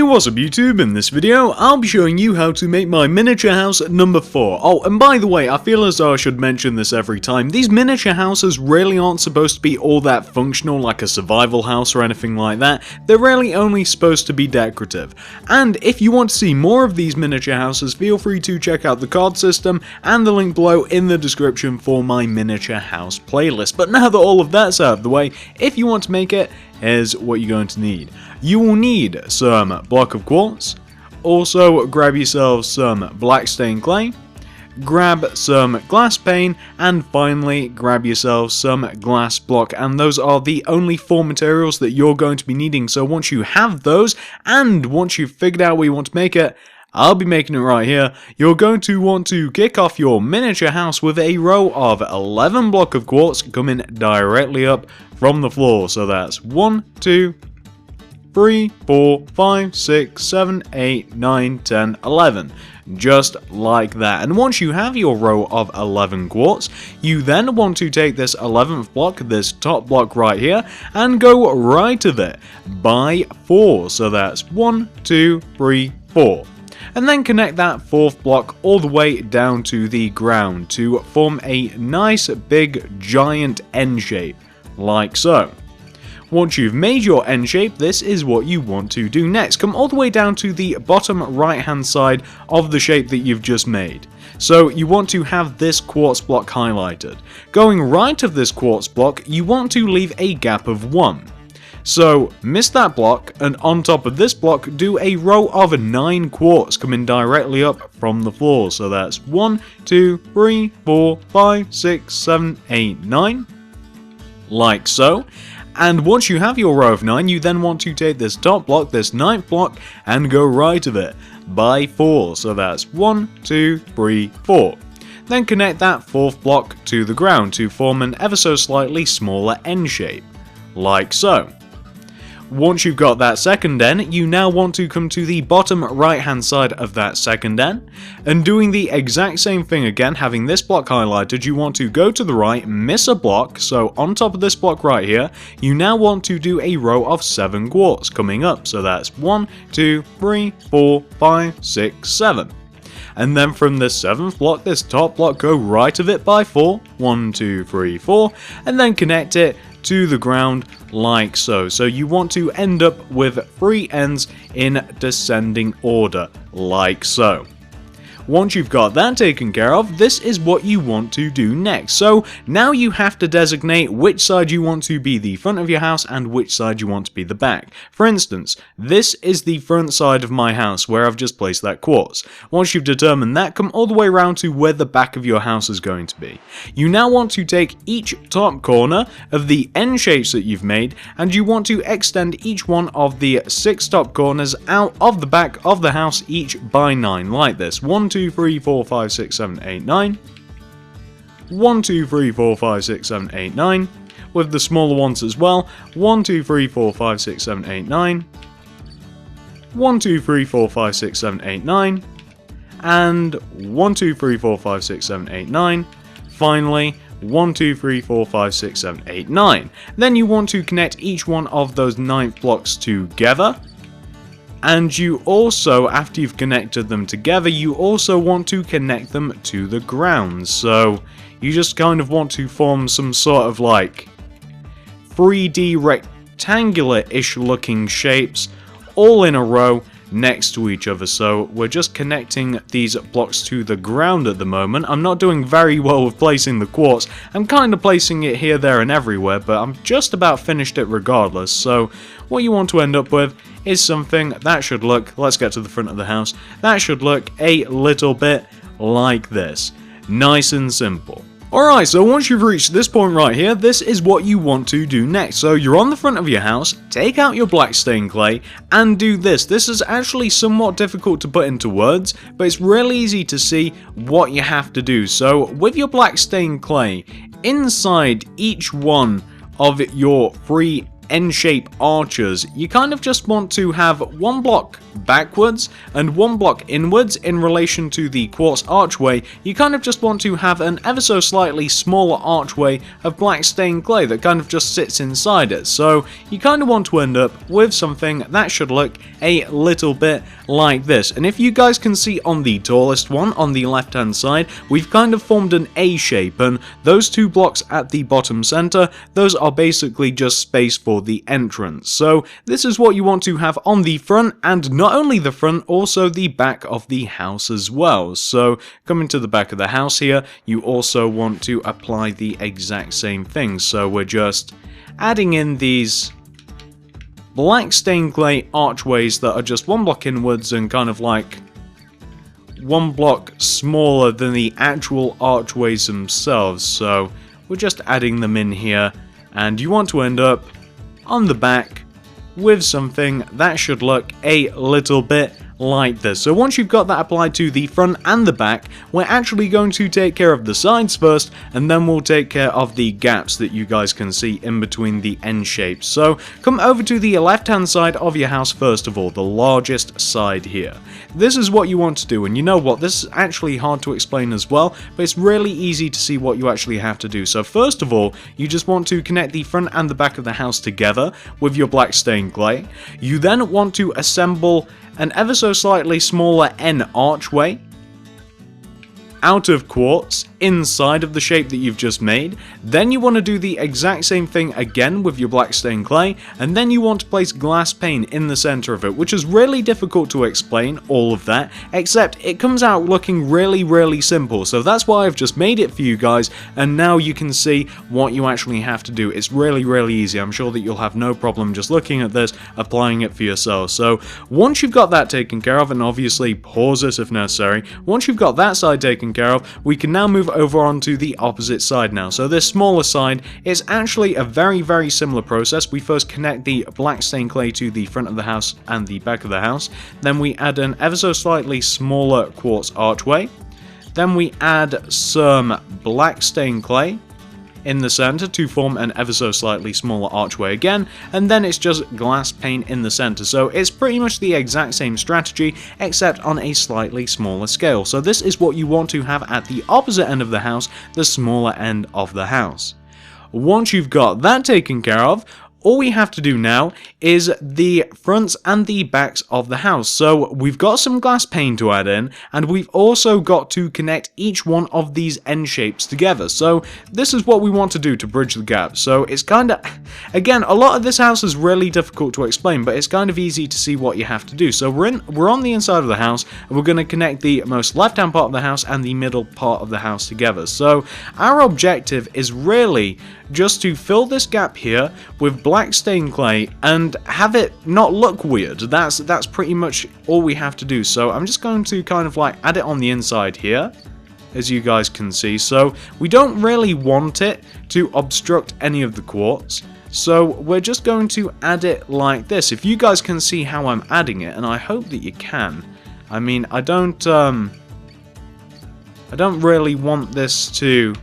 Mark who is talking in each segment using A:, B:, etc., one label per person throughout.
A: What's up YouTube? In this video, I'll be showing you how to make my miniature house number 4. Oh, and by the way, I feel as though I should mention this every time. These miniature houses really aren't supposed to be all that functional like a survival house or anything like that. They're really only supposed to be decorative. And if you want to see more of these miniature houses, feel free to check out the card system and the link below in the description for my miniature house playlist. But now that all of that's out of the way, if you want to make it, here's what you're going to need. You will need some block of quartz, also grab yourself some black stained clay, grab some glass pane, and finally grab yourself some glass block, and those are the only 4 materials that you're going to be needing. So once you have those, and once you've figured out where you want to make it, I'll be making it right here, you're going to want to kick off your miniature house with a row of 11 block of quartz coming directly up from the floor. So that's 1, 2, 3, 4, 5, 6, 7, 8, 9, 10, 11. Just like that. And once you have your row of 11 quartz, you then want to take this 11th block, this top block right here, and go right of it by 4. So that's 1, 2, 3, 4. And then connect that 4th block all the way down to the ground to form a nice big giant N shape, like so. Once you've made your N shape, this is what you want to do next. Come all the way down to the bottom right hand side of the shape that you've just made. So you want to have this quartz block highlighted. Going right of this quartz block, you want to leave a gap of 1. So miss that block, and on top of this block, do a row of 9 quartz coming directly up from the floor. So that's 1, 2, 3, 4, 5, 6, 7, 8, 9. Like so. And once you have your row of 9, you then want to take this top block, this 9th block, and go right of it by 4. So that's 1, 2, 3, 4. Then connect that 4th block to the ground to form an ever so slightly smaller N shape, like so. Once you've got that second N, you now want to come to the bottom right hand side of that second N, and doing the exact same thing again, having this block highlighted, you want to go to the right, miss a block, so on top of this block right here, you now want to do a row of 7 quartz coming up, so that's 1, 2, 3, 4, 5, 6, 7. And then from this 7th block, this top block, go right of it by 4, 1, 2, 3, 4, and then connect it to the ground like so. So you want to end up with 3 ends in descending order, like so. Once you've got that taken care of, this is what you want to do next. So now you have to designate which side you want to be the front of your house and which side you want to be the back. For instance, this is the front side of my house where I've just placed that quartz. Once you've determined that, come all the way around to where the back of your house is going to be. You now want to take each top corner of the N shapes that you've made, and you want to extend each one of the 6 top corners out of the back of the house each by 9, like this. 1, 2, 3, 4, 5, 6, 7, 8, 9. 1, 2, 3, 4, 5, 6, 7, 8, 9. With the smaller ones as well. 1, 2, 3, 4, 5, 6, 7, 8, 9. 1, 2, 3, 4, 5, 6, 7, 8, 9. And 1, 2, 3, 4, 5, 6, 7, 8, 9. Finally, 1, 2, 3, 4, 5, 6, 7, 8, 9. Then you want to connect each one of those 9th blocks together. And you also, after you've connected them together, you also want to connect them to the ground. So you just kind of want to form some sort of like 3D rectangular-ish looking shapes all in a row next to each other. So we're just connecting these blocks to the ground at the moment. I'm not doing very well with placing the quartz. I'm kind of placing it here, there, and everywhere, but I'm just about finished it regardless. So what you want to end up with is something that should look, let's get to the front of the house, that should look a little bit like this. Nice and simple. Alright, so once you've reached this point right here, this is what you want to do next. So you're on the front of your house, take out your black stained clay, and do this. This is actually somewhat difficult to put into words, but it's really easy to see what you have to do. So with your black stained clay, inside each one of your 3 N-shape arches, you kind of just want to have one block backwards and one block inwards in relation to the quartz archway. You kind of just want to have an ever so slightly smaller archway of black stained clay that kind of just sits inside it. So you kind of want to end up with something that should look a little bit like this. And if you guys can see on the tallest one on the left hand side, we've kind of formed an A shape, and those two blocks at the bottom center, those are basically just space for the entrance. So this is what you want to have on the front, and not only the front, also the back of the house as well. So coming to the back of the house here, you also want to apply the exact same thing. So we're just adding in these black stained clay archways that are just one block inwards and kind of like one block smaller than the actual archways themselves. So we're just adding them in here, and you want to end up on the back with something that should look a little bit like this. So once you've got that applied to the front and the back, we're actually going to take care of the sides first, and then we'll take care of the gaps that you guys can see in between the end shapes. So come over to the left hand side of your house first of all, the largest side here. This is what you want to do, and you know what, this is actually hard to explain as well, but it's really easy to see what you actually have to do. So first of all, you just want to connect the front and the back of the house together with your black stained clay. You then want to assemble an ever so slightly smaller N archway out of quartz inside of the shape that you've just made. Then you want to do the exact same thing again with your black stained clay, and then you want to place glass pane in the center of it, which is really difficult to explain all of that, except it comes out looking really simple. So that's why I've just made it for you guys, and now you can see what you actually have to do. It's really easy. I'm sure that you'll have no problem just looking at this, applying it for yourself. So once you've got that taken care of, and obviously pause this if necessary, once you've got that side taken care of, we can now move over onto the opposite side now. So this smaller side is actually a very similar process. We first connect the black stained clay to the front of the house and the back of the house. Then we add an ever so slightly smaller quartz archway. Then we add some black stained clay in the center to form an ever so slightly smaller archway again, and then it's just glass pane in the center. So it's pretty much the exact same strategy, except on a slightly smaller scale. So this is what you want to have at the opposite end of the house, the smaller end of the house. Once you've got that taken care of, all we have to do now is the fronts and the backs of the house. So we've got some glass pane to add in, and we've also got to connect each one of these end shapes together. So this is what we want to do to bridge the gap. So it's kind of, again, a lot of this house is really difficult to explain, but it's kind of easy to see what you have to do. So we're on the inside of the house, and we're going to connect the most left-hand part of the house and the middle part of the house together. So our objective is really just to fill this gap here with black stained clay and have it not look weird. That's pretty much all we have to do. So I'm just going to kind of like add it on the inside here, as you guys can see. So we don't really want it to obstruct any of the quartz, so we're just going to add it like this. If you guys can see how I'm adding it, and I hope that you can. I mean, I don't really want this to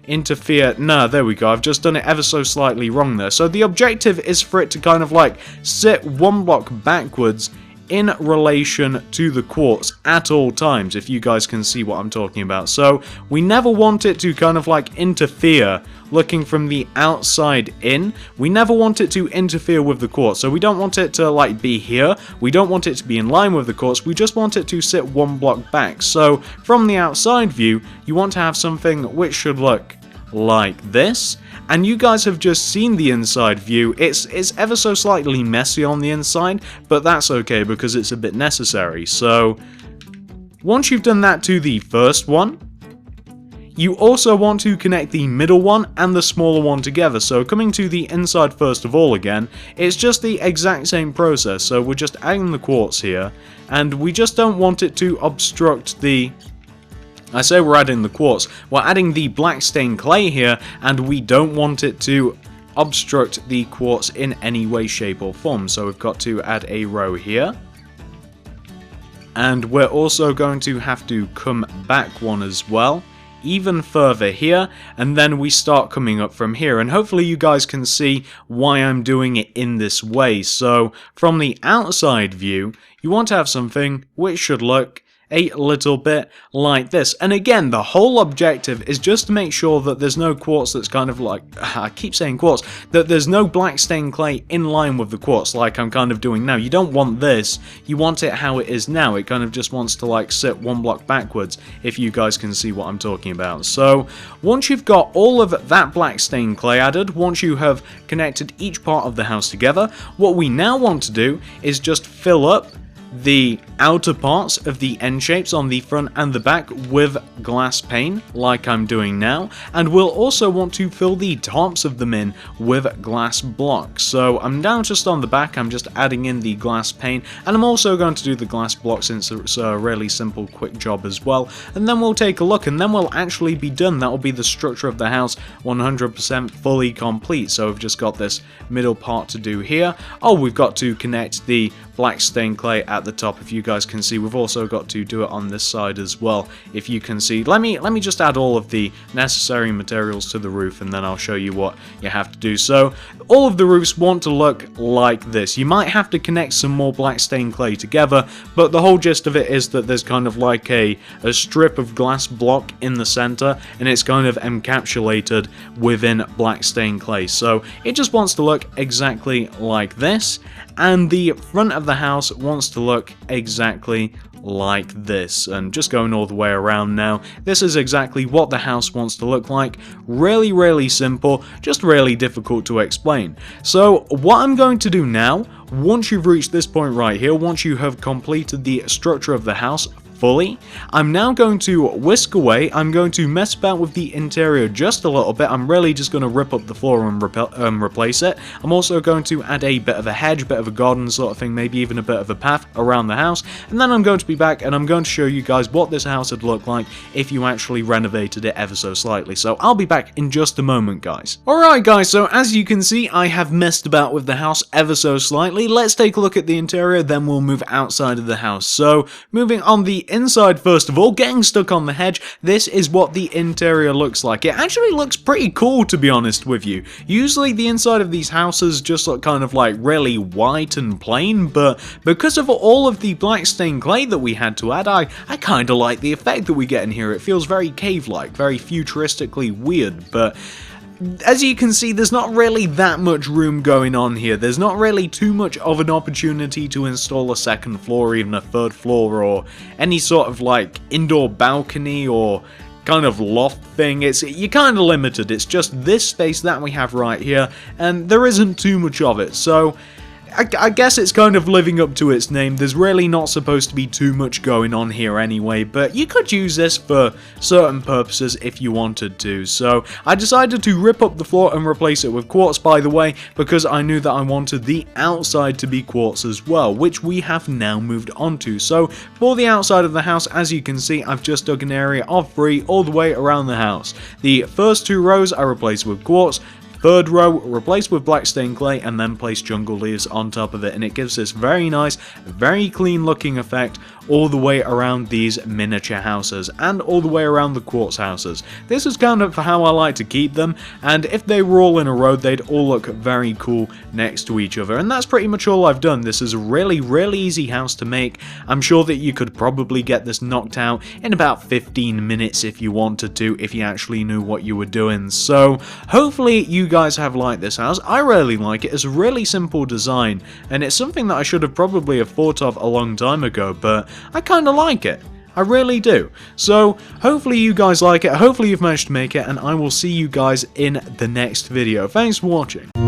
A: interfere. No, there we go. I've just done it ever so slightly wrong there. So the objective is for it to kind of like sit one block backwards in relation to the quartz at all times, if you guys can see what I'm talking about. So we never want it to kind of like interfere looking from the outside in. We never want it to interfere with the quartz. So we don't want it to like be here. We don't want it to be in line with the quartz. We just want it to sit one block back. So from the outside view, you want to have something which should look like this. And you guys have just seen the inside view. It's ever so slightly messy on the inside, but that's okay because it's a bit necessary. So once you've done that to the first one, you also want to connect the middle one and the smaller one together. So coming to the inside first of all again, it's just the exact same process. So we're just adding the quartz here, and we just don't want it to obstruct the... I say we're adding the quartz, we're adding the black stained clay here, and we don't want it to obstruct the quartz in any way, shape or form. So we've got to add a row here. And we're also going to have to come back one as well even further here, and then we start coming up from here, and hopefully you guys can see why I'm doing it in this way. So from the outside view, you want to have something which should look a little bit like this. And again, the whole objective is just to make sure that there's no quartz that's kind of like, I keep saying quartz, that there's no black stained clay in line with the quartz like I'm kind of doing now. You don't want this, you want it how it is now. It kind of just wants to like sit one block backwards, if you guys can see what I'm talking about. So once you've got all of that black stained clay added, once you have connected each part of the house together, what we now want to do is just fill up the outer parts of the end shapes on the front and the back with glass pane, like I'm doing now, and we'll also want to fill the tops of them in with glass blocks. So I'm now just on the back, I'm just adding in the glass pane, and I'm also going to do the glass block since it's a really simple, quick job as well, and then we'll take a look, and then we'll actually be done. That will be the structure of the house 100% fully complete. So we've just got this middle part to do here. Oh, we've got to connect the black stained clay at the top, if you guys can see. We've also got to do it on this side as well, if you can see. Let me just add all of the necessary materials to the roof, and then I'll show you what you have to do. So all of the roofs want to look like this. You might have to connect some more black stained clay together, but the whole gist of it is that there's kind of like a strip of glass block in the center, and it's kind of encapsulated within black stained clay. So it just wants to look exactly like this, and the front of the house wants to look exactly like this. And just going all the way around now, this is exactly what the house wants to look like. Really simple, just really difficult to explain. So what I'm going to do now, once you've reached this point right here, once you have completed the structure of the house fully, I'm now going to whisk away. I'm going to mess about with the interior just a little bit. I'm really just going to rip up the floor and replace it. I'm also going to add a bit of a hedge, bit of a garden sort of thing, maybe even a bit of a path around the house, and then I'm going to be back and I'm going to show you guys what this house would look like if you actually renovated it ever so slightly. So I'll be back in just a moment, guys. Alright guys, so as you can see, I have messed about with the house ever so slightly. Let's take a look at the interior, then we'll move outside of the house. So moving on the inside, first of all, getting stuck on the hedge, this is what the interior looks like. It actually looks pretty cool, to be honest with you. Usually the inside of these houses just look kind of like really white and plain, but because of all of the black stained clay that we had to add, I kind of like the effect that we get in here. It feels very cave-like, very futuristically weird, but as you can see, there's not really that much room going on here. There's not really too much of an opportunity to install a second floor, or even a third floor, or any sort of like indoor balcony or kind of loft thing. You're kind of limited. It's just this space that we have right here, and there isn't too much of it. So I guess it's kind of living up to its name. There's really not supposed to be too much going on here anyway, but you could use this for certain purposes if you wanted to. So I decided to rip up the floor and replace it with quartz, by the way, because I knew that I wanted the outside to be quartz as well, which we have now moved on to. So for the outside of the house, as you can see, I've just dug an area of 3 all the way around the house. The first 2 rows I replaced with quartz, third row replaced with black stained clay, and then place jungle leaves on top of it, and it gives this very nice, very clean looking effect all the way around these miniature houses and all the way around the quartz houses. This is kind of how I like to keep them, and if they were all in a row, they'd all look very cool next to each other. And that's pretty much all I've done. This is a really easy house to make. I'm sure that you could probably get this knocked out in about 15 minutes if you wanted to, if you actually knew what you were doing. So hopefully you guys have liked this house. I really like it. It's a really simple design, and it's something that I should have probably have thought of a long time ago, but I kind of like it. I really do. So hopefully you guys like it, hopefully you've managed to make it, and I will see you guys in the next video. Thanks for watching.